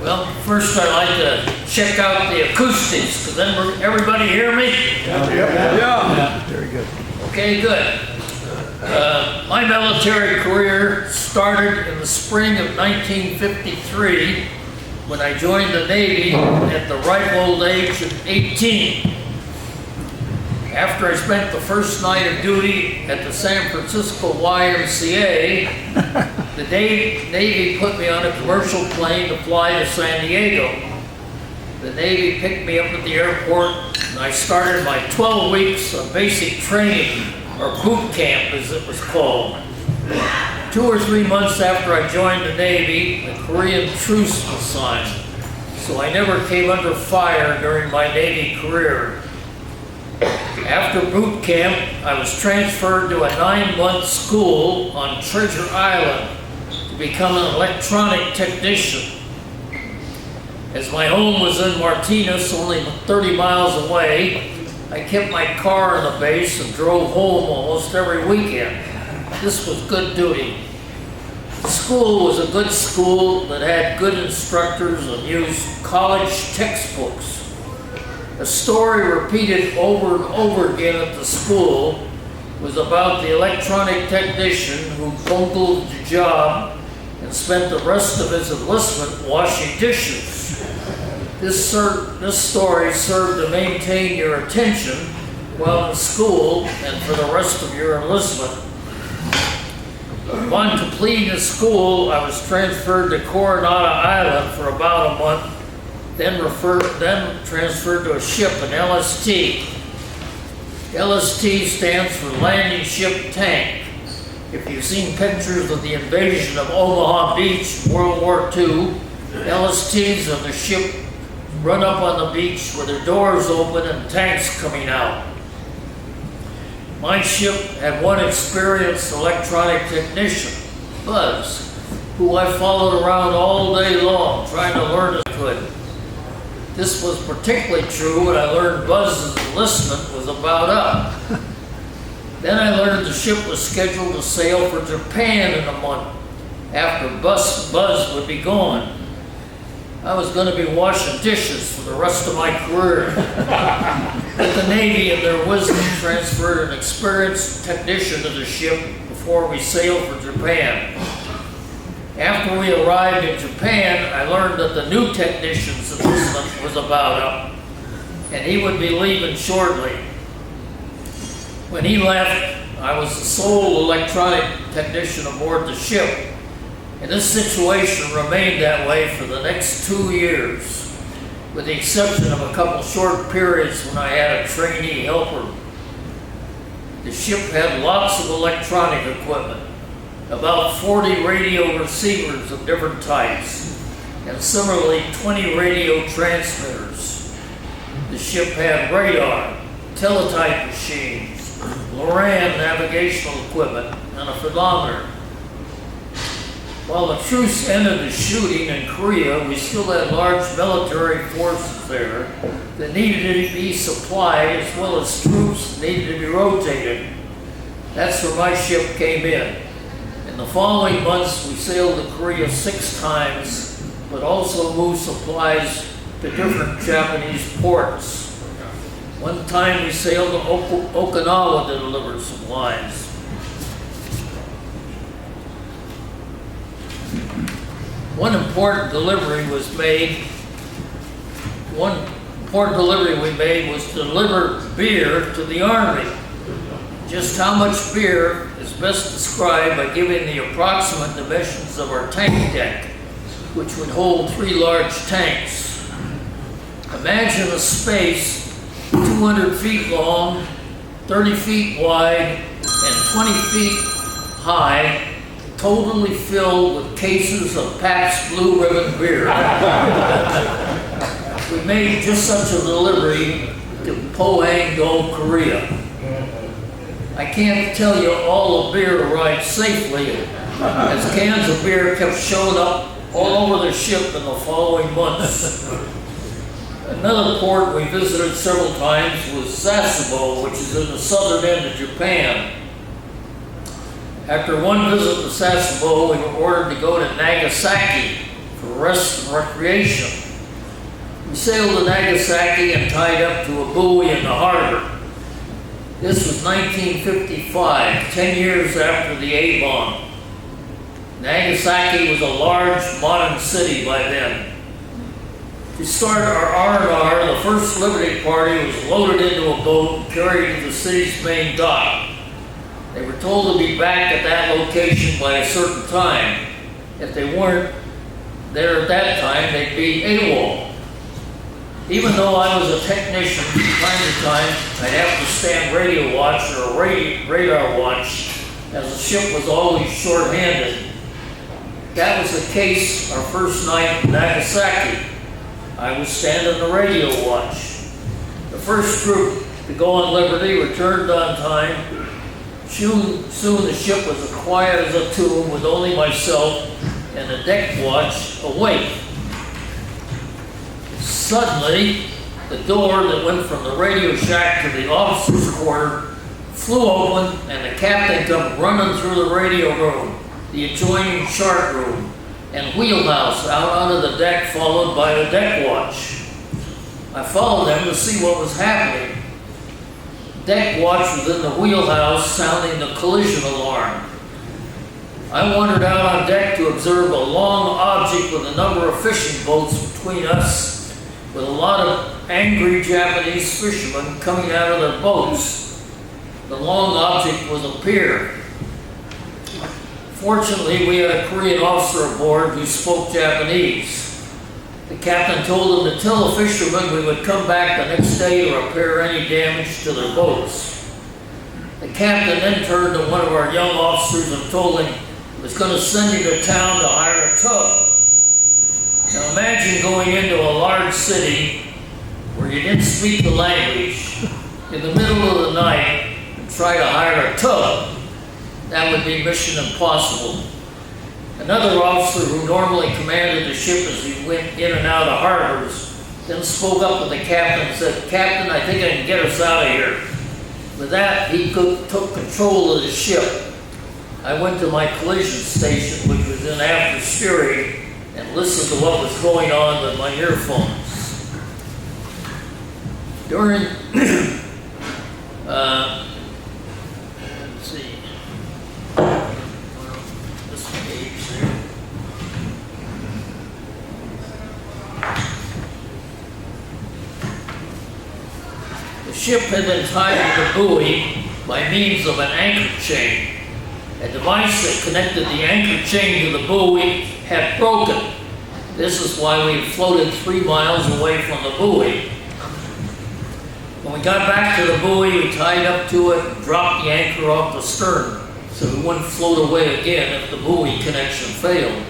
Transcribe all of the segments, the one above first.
Well, first I'd like to check out the acoustics, because then everybody hear me? Yeah. Very good. Okay, good. My military career started in the spring of 1953 when I joined the Navy at the ripe old age of 18. After I spent the first night of duty at the San Francisco YMCA, the Navy put me on a commercial plane to fly to San Diego. The Navy picked me up at the airport, and I started my 12 weeks of basic training, or boot camp as it was called. 2 or 3 months after I joined the Navy, the Korean truce was signed, so I never came under fire during my Navy career. After boot camp, I was transferred to a 9-month school on Treasure Island to become an electronic technician. As my home was in Martinez, only 30 miles away, I kept my car in the base and drove home almost every weekend. This was good duty. The school was a good school that had good instructors and used college textbooks. A story repeated over and over again at the school was about the electronic technician who bungled the job and spent the rest of his enlistment washing dishes. This story served to maintain your attention while in school and for the rest of your enlistment. Upon completing the school, I was transferred to Coronado Island for about a month, then transferred to a ship, an LST. LST stands for Landing Ship Tank. If you've seen pictures of the invasion of Omaha Beach, World War II, LSTs are the ship run up on the beach with their doors open and tanks coming out. My ship had one experienced electronic technician, Buzz, who I followed around all day long trying to learn as I could. This was particularly true when I learned Buzz's enlistment was about up. Then I learned the ship was scheduled to sail for Japan in a month after Buzz would be gone. I was going to be washing dishes for the rest of my career. But the Navy, in their wisdom, transferred an experienced technician to the ship before we sailed for Japan. After we arrived in Japan, I learned that the new technician's enlistment was about up, and he would be leaving shortly. When he left, I was the sole electronic technician aboard the ship, and this situation remained that way for the next 2 years, with the exception of a couple short periods when I had a trainee helper. The ship had lots of electronic equipment, about 40 radio receivers of different types, and similarly 20 radio transmitters. The ship had radar, teletype machines, Loran navigational equipment, and a photometer. While the truce ended the shooting in Korea, we still had large military forces there that needed to be supplied, as well as troops needed to be rotated. That's where my ship came in. In the following months, we sailed to Korea 6 times, but also moved supplies to different Japanese ports. One time we sailed to Okinawa to deliver supplies. One important delivery we made was to deliver beer to the Army. Just how much beer is best described by giving the approximate dimensions of our tank deck, which would hold 3 large tanks. Imagine a space 200 feet long, 30 feet wide, and 20 feet high, totally filled with cases of Pabst Blue Ribbon beer. We made just such a delivery to Pohang-do, Korea. I can't tell you all the beer arrived safely, as cans of beer kept showing up all over the ship in the following months. Another port we visited several times was Sasebo, which is in the southern end of Japan. After one visit to Sasebo, we were ordered to go to Nagasaki for rest and recreation. We sailed to Nagasaki and tied up to a buoy in the harbor. This was 1955, 10 years after the A-bomb. Nagasaki was a large, modern city by then. To start our R&R, the first Liberty Party was loaded into a boat and carried to the city's main dock. They were told to be back at that location by a certain time. If they weren't there at that time, they'd be AWOL. Even though I was a technician, from time to time, I'd have to stand radio watch or radar watch, as the ship was always short-handed. That was the case our first night in Nagasaki. I was standing the radio watch. The first group to go on Liberty returned on time. Soon the ship was as quiet as a tomb with only myself and the deck watch awake. Suddenly, the door that went from the radio shack to the officer's quarter flew open and the captain come running through the radio room, the adjoining chart room, and wheelhouse out onto the deck, followed by the deck watch. I followed them to see what was happening. Deck watch was in the wheelhouse sounding the collision alarm. I wandered out on deck to observe a long object with a number of fishing boats between us, with a lot of angry Japanese fishermen coming out of their boats. The long object was a pier. Fortunately, we had a Korean officer aboard who spoke Japanese. The captain told them to tell the fishermen we would come back the next day to repair any damage to their boats. The captain then turned to one of our young officers and told him he was going to send you to town to hire a tug. Now imagine going into a large city where you didn't speak the language in the middle of the night and try to hire a tug. That would be mission impossible. Another officer who normally commanded the ship as he went in and out of harbors then spoke up to the captain and said, "Captain, I think I can get us out of here." With that, he took control of the ship. I went to my collision station, which was in after steering, and listened to what was going on with my earphones. During, let's see, this page there. The ship had been tied to the buoy by means of an anchor chain. A device that connected the anchor chain to the buoy had broken. This is why we floated 3 miles away from the buoy. When we got back to the buoy, we tied up to it and dropped the anchor off the stern so we wouldn't float away again if the buoy connection failed.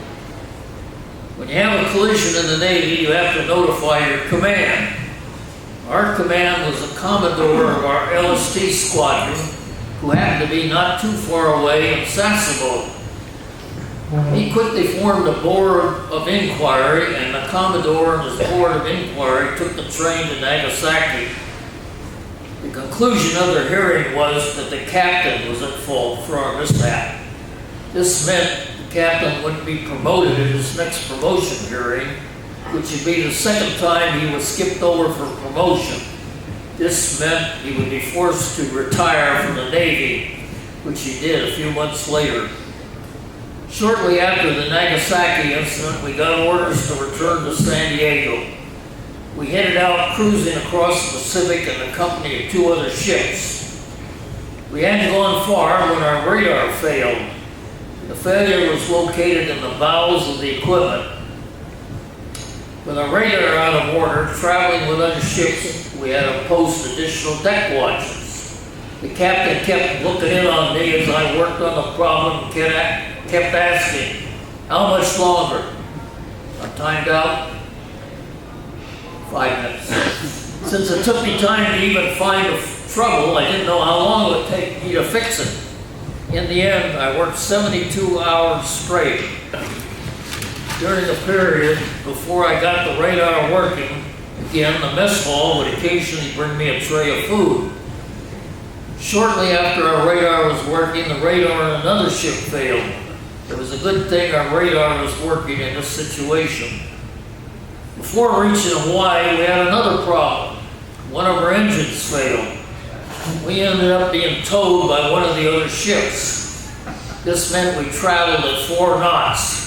When you have a collision in the Navy, you have to notify your command. Our command was the Commodore of our LST squadron, who happened to be not too far away in Sasebo. He quickly formed a board of inquiry, and the Commodore and his board of inquiry took the train to Nagasaki. The conclusion of their hearing was that the captain was at fault for our mishap. This meant the captain wouldn't be promoted at his next promotion hearing, which would be the second time he was skipped over for promotion. This meant he would be forced to retire from the Navy, which he did a few months later. Shortly after the Nagasaki incident, we got orders to return to San Diego. We headed out cruising across the Pacific in the company of 2 other ships. We hadn't gone far when our radar failed. The failure was located in the bowels of the equipment. With our radar out of order, traveling with other ships, we had to post additional deck watches. The captain kept looking in on me as I worked on the problem and kept asking, "How much longer?" I timed out 5 minutes. Since it took me time to even find the trouble, I didn't know how long it would take me to fix it. In the end, I worked 72 hours straight. During the period before I got the radar working, again, the mess hall would occasionally bring me a tray of food. Shortly after our radar was working, the radar on another ship failed. It was a good thing our radar was working in this situation. Before reaching Hawaii, we had another problem. One of our engines failed. We ended up being towed by one of the other ships. This meant we traveled at 4 knots.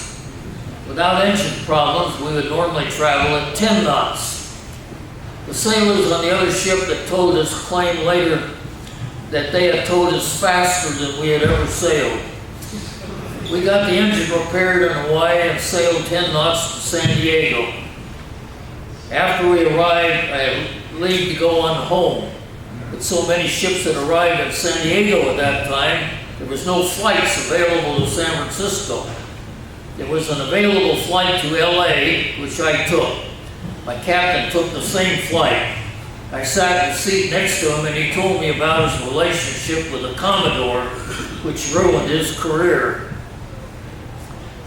Without engine problems, we would normally travel at 10 knots. The sailors on the other ship that towed us claimed later that they had towed us faster than we had ever sailed. We got the engine repaired in Hawaii and sailed 10 knots to San Diego. After we arrived, I had leave to go on home. But so many ships had arrived at San Diego at that time, there was no flights available to San Francisco. There was an available flight to LA, which I took. My captain took the same flight. I sat in the seat next to him and he told me about his relationship with the Commodore, which ruined his career.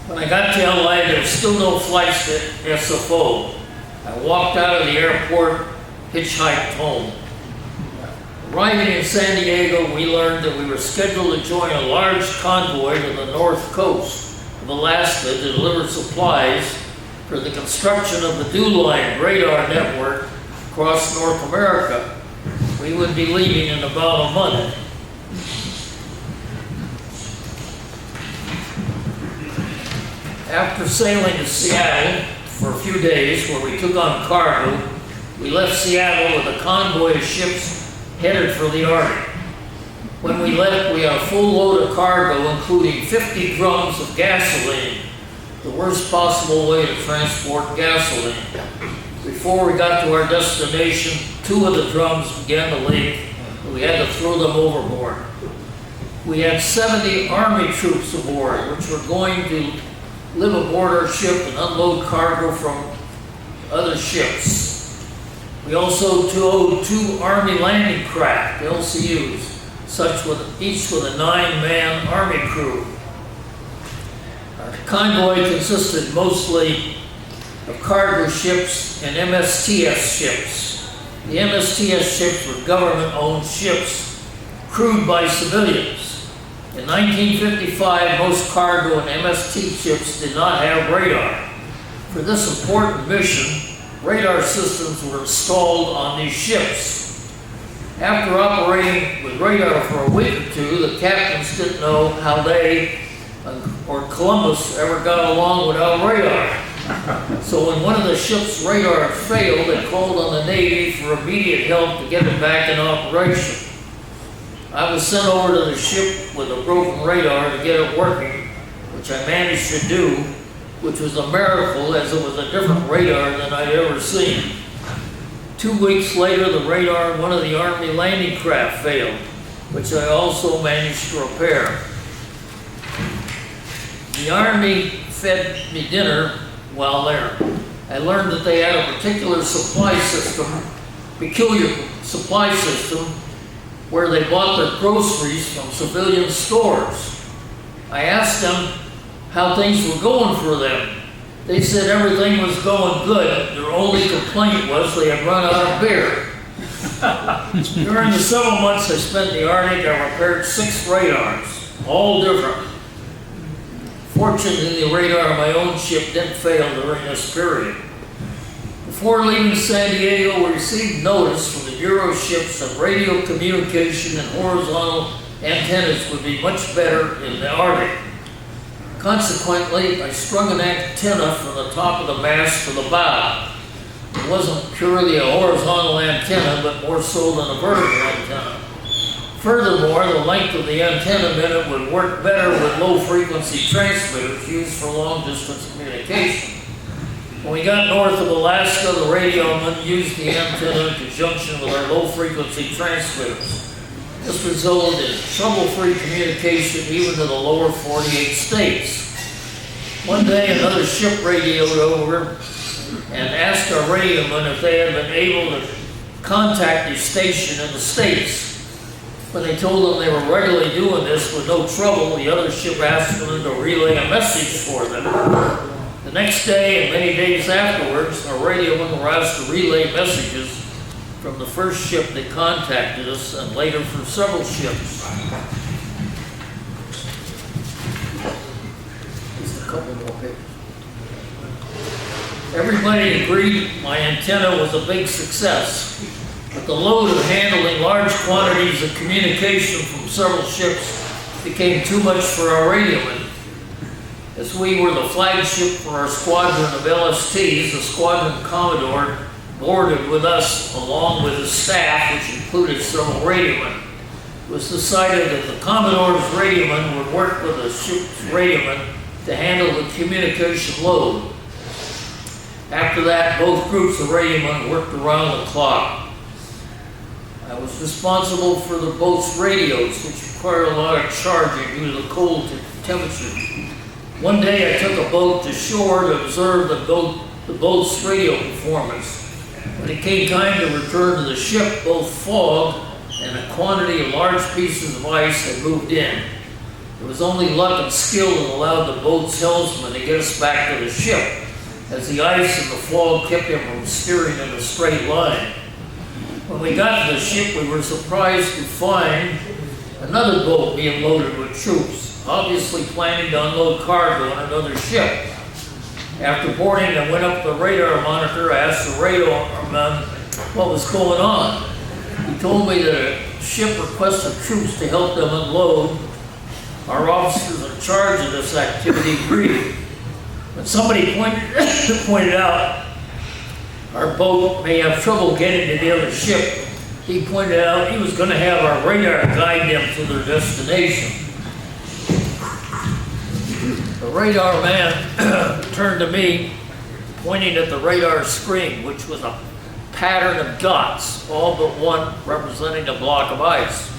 When I got to LA, there were still no flights to SFO. I walked out of the airport, hitchhiked home. Arriving in San Diego, we learned that we were scheduled to join a large convoy to the north coast of Alaska to deliver supplies for the construction of the DuLine radar network across North America. We would be leaving in about a month. After sailing to Seattle for a few days, where we took on cargo, we left Seattle with a convoy of ships headed for the Arctic. When we left, we had a full load of cargo, including 50 drums of gasoline, the worst possible way to transport gasoline. Before we got to our destination, 2 of the drums began to leak, and we had to throw them overboard. We had 70 Army troops aboard, which were going to live aboard our ship and unload cargo from other ships. We also towed 2 Army landing craft, LCUs, each with a 9-man Army crew. Our convoy consisted mostly of cargo ships and MSTS ships. The MSTS ships were government-owned ships, crewed by civilians. In 1955, most cargo and MST ships did not have radar. For this important mission, radar systems were installed on these ships. After operating with radar for a week or 2, the captains didn't know how they or Columbus ever got along without radar. So when one of the ship's radar failed, they called on the Navy for immediate help to get it back in operation. I was sent over to the ship with a broken radar to get it working, which I managed to do, which was a miracle as it was a different radar than I'd ever seen. 2 weeks later, the radar on one of the Army landing craft failed, which I also managed to repair. The Army fed me dinner while there. I learned that they had a peculiar supply system where they bought their groceries from civilian stores. I asked them how things were going for them. They said everything was going good. Their only complaint was they had run out of beer. During the several months I spent in the Arctic, I repaired 6 radars, all different. Fortunately, the radar on my own ship didn't fail during this period. Before leaving San Diego, we received notice from the Bureau ships that radio communication and horizontal antennas would be much better in the Arctic. Consequently, I strung an antenna from the top of the mast to the bow. It wasn't purely a horizontal antenna, but more so than a vertical antenna. Furthermore, the length of the antenna meant it would work better with low-frequency transmitters used for long-distance communication. When we got north of Alaska, the radioman used the antenna in conjunction with our low-frequency transmitters. This resulted in trouble-free communication even to the lower 48 states. One day, another ship radioed over and asked our radioman if they had been able to contact the station in the States. When they told them they were regularly doing this with no trouble, the other ship asked them to relay a message for them. The next day and many days afterwards, our radiomen were asked to relay messages from the first ship that contacted us and later from several ships. couple more pages. Everybody agreed my antenna was a big success, but the load of handling large quantities of communication from several ships became too much for our radiomen. As we were the flagship for our squadron of LSTs, the squadron commodore boarded with us along with his staff, which included several radiomen. It was decided that the commodore's radioman would work with the ship's radioman to handle the communication load. After that, both groups of radiomen worked around the clock. I was responsible for the boat's radios, which require a lot of charging due to the cold temperature. One day I took a boat to shore to observe the boat's radio performance. When it came time to return to the ship, both fog and a quantity of large pieces of ice had moved in. It was only luck and skill that allowed the boat's helmsman to get us back to the ship, as the ice and the fog kept him from steering in a straight line. When we got to the ship, we were surprised to find another boat being loaded with troops, obviously planning to unload cargo on another ship. After boarding, I went up to the radar monitor. I asked the radar man what was going on. He told me that a ship requested troops to help them unload. Our officers in charge of this activity agreed. When somebody pointed out our boat may have trouble getting to the other ship, he pointed out he was going to have our radar guide them to their destination. The radar man turned to me, pointing at the radar screen, which was a pattern of dots, all but one representing a block of ice.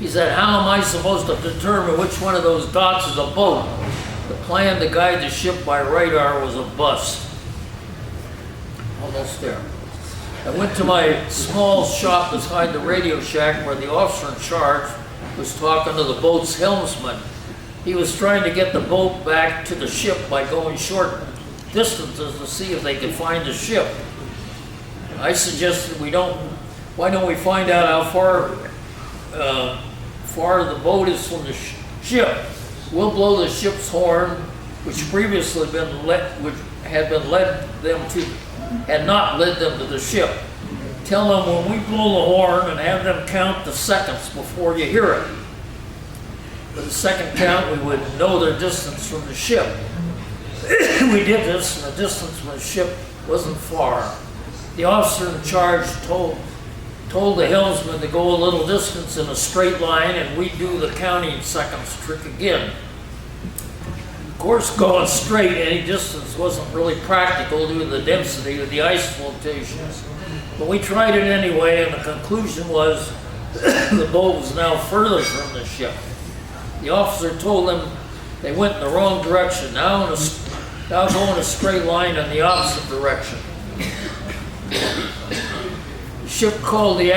He said, "How am I supposed to determine which one of those dots is a boat? The plan to guide the ship by radar was a bust." Almost there. I went to my small shop beside the radio shack where the officer in charge was talking to the boat's helmsman. He was trying to get the boat back to the ship by going short distances to see if they could find the ship. I suggested why don't we find out how far the boat is from the ship. We'll blow the ship's horn, which previously had not led them to the ship. Tell them when we blow the horn and have them count the seconds before you hear it. With the second count, we would know their distance from the ship. We did this, and the distance from the ship wasn't far. The officer in charge told the helmsman to go a little distance in a straight line, and we'd do the counting seconds trick again. Of course, going straight any distance wasn't really practical due to the density of the ice flotations. But we tried it anyway, and the conclusion was the boat was now further from the ship. The officer told them they went in the wrong direction. Now go in a straight line in the opposite direction. The ship called the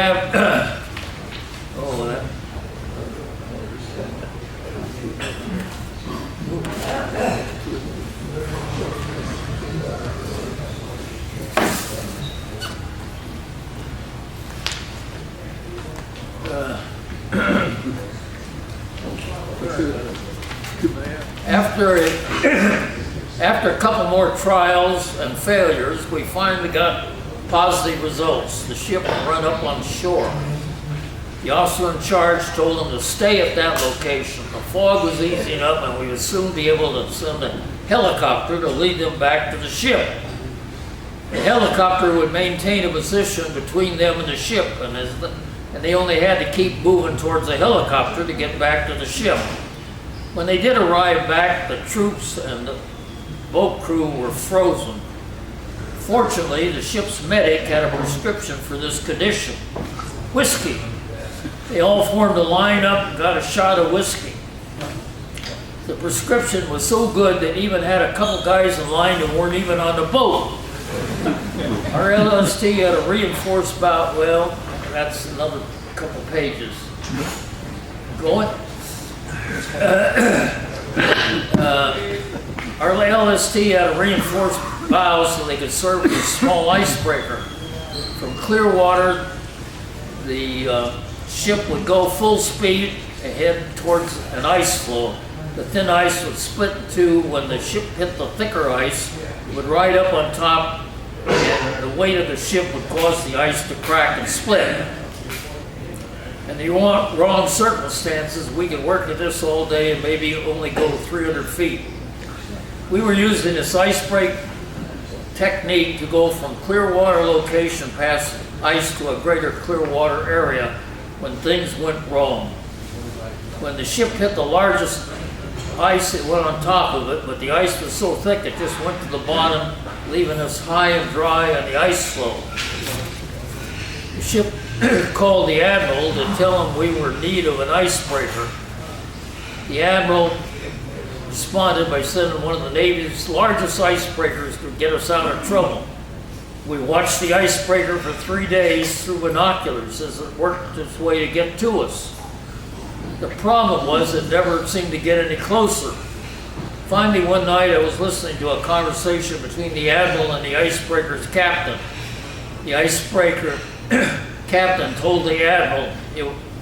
After a couple more trials and failures, we finally got positive results. The ship would run up on shore. The officer in charge told them to stay at that location. The fog was easing up, and we would soon be able to send a helicopter to lead them back to the ship. The helicopter would maintain a position between them and the ship, and they only had to keep moving towards the helicopter to get back to the ship. When they did arrive back, the troops and the boat crew were frozen. Fortunately, the ship's medic had a prescription for this condition: whiskey. They all formed a line up and got a shot of whiskey. The prescription was so good that even had a couple guys in line that weren't even on the boat. Our LST had a reinforced bout. Well, that's another couple pages. Going. Our LST had a reinforced bow so they could serve as a small icebreaker. From clear water, the ship would go full speed ahead towards an ice floe. The thin ice would split in two. When the ship hit the thicker ice, it would ride up on top, and the weight of the ship would cause the ice to crack and split. In the wrong circumstances, we could work at this all day and maybe only go 300 feet. We were using this ice break technique to go from clear water location past ice to a greater clear water area when things went wrong. When the ship hit the largest ice, it went on top of it, but the ice was so thick it just went to the bottom, leaving us high and dry on the ice floe. The ship called the admiral to tell him we were in need of an icebreaker. The admiral responded by sending one of the Navy's largest icebreakers to get us out of trouble. We watched the icebreaker for 3 days through binoculars as it worked its way to get to us. The problem was it never seemed to get any closer. Finally, one night I was listening to a conversation between the admiral and the icebreaker's captain. The icebreaker captain told the admiral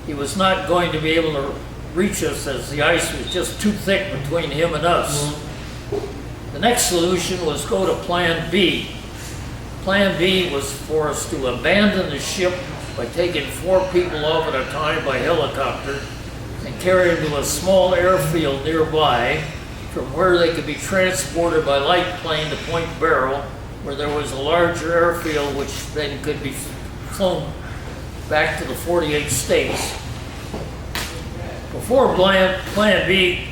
he was not going to be able to reach us as the ice was just too thick between him and us. The next solution was go to Plan B. Plan B was for us to abandon the ship by taking 4 people off at a time by helicopter and carry them to a small airfield nearby, from where they could be transported by light plane to Point Barrow, where there was a larger airfield which then could be flown back to the 48 states. Before Plan B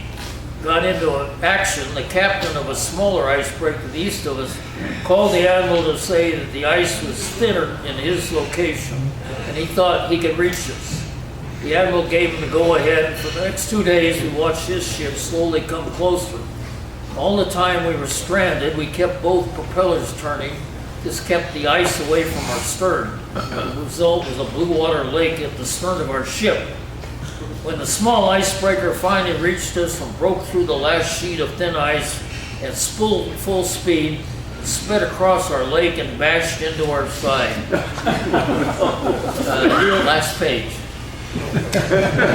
got into action, the captain of a smaller icebreaker to the east of us called the admiral to say that the ice was thinner in his location and he thought he could reach us. The admiral gave him the go-ahead. For the next 2 days, we watched his ship slowly come closer. All the time we were stranded, we kept both propellers turning. This kept the ice away from our stern. The result was a blue water lake at the stern of our ship. When the small icebreaker finally reached us and broke through the last sheet of thin ice at full speed, it sped across our lake and bashed into our side. Last page. When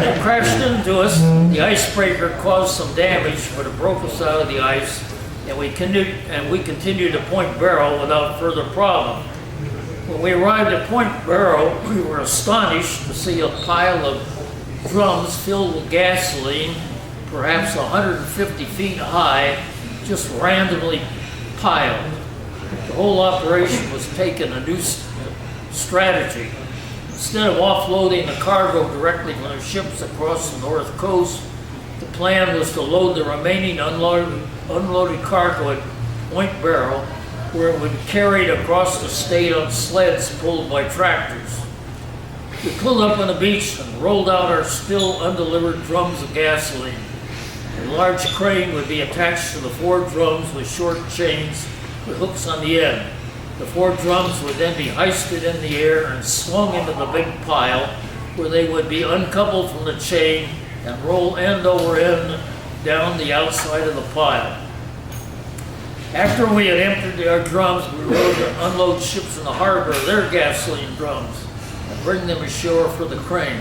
it crashed into us, the icebreaker caused some damage, but it broke us out of the ice, and we continued to Point Barrow without further problem. When we arrived at Point Barrow, we were astonished to see a pile of drums filled with gasoline, perhaps 150 feet high, just randomly piled. The whole operation was taking a new strategy. Instead of offloading the cargo directly from the ships across the north coast, the plan was to load the remaining unloaded cargo at Point Barrow, where it would be carried across the state on sleds pulled by tractors. We pulled up on the beach and rolled out our still undelivered drums of gasoline. A large crane would be attached to the 4 drums with short chains with hooks on the end. The 4 drums would then be hoisted in the air and swung into the big pile, where they would be uncoupled from the chain and roll end over end down the outside of the pile. After we had emptied our drums, we rode to unload ships in the harbor of their gasoline drums and bring them ashore for the crane.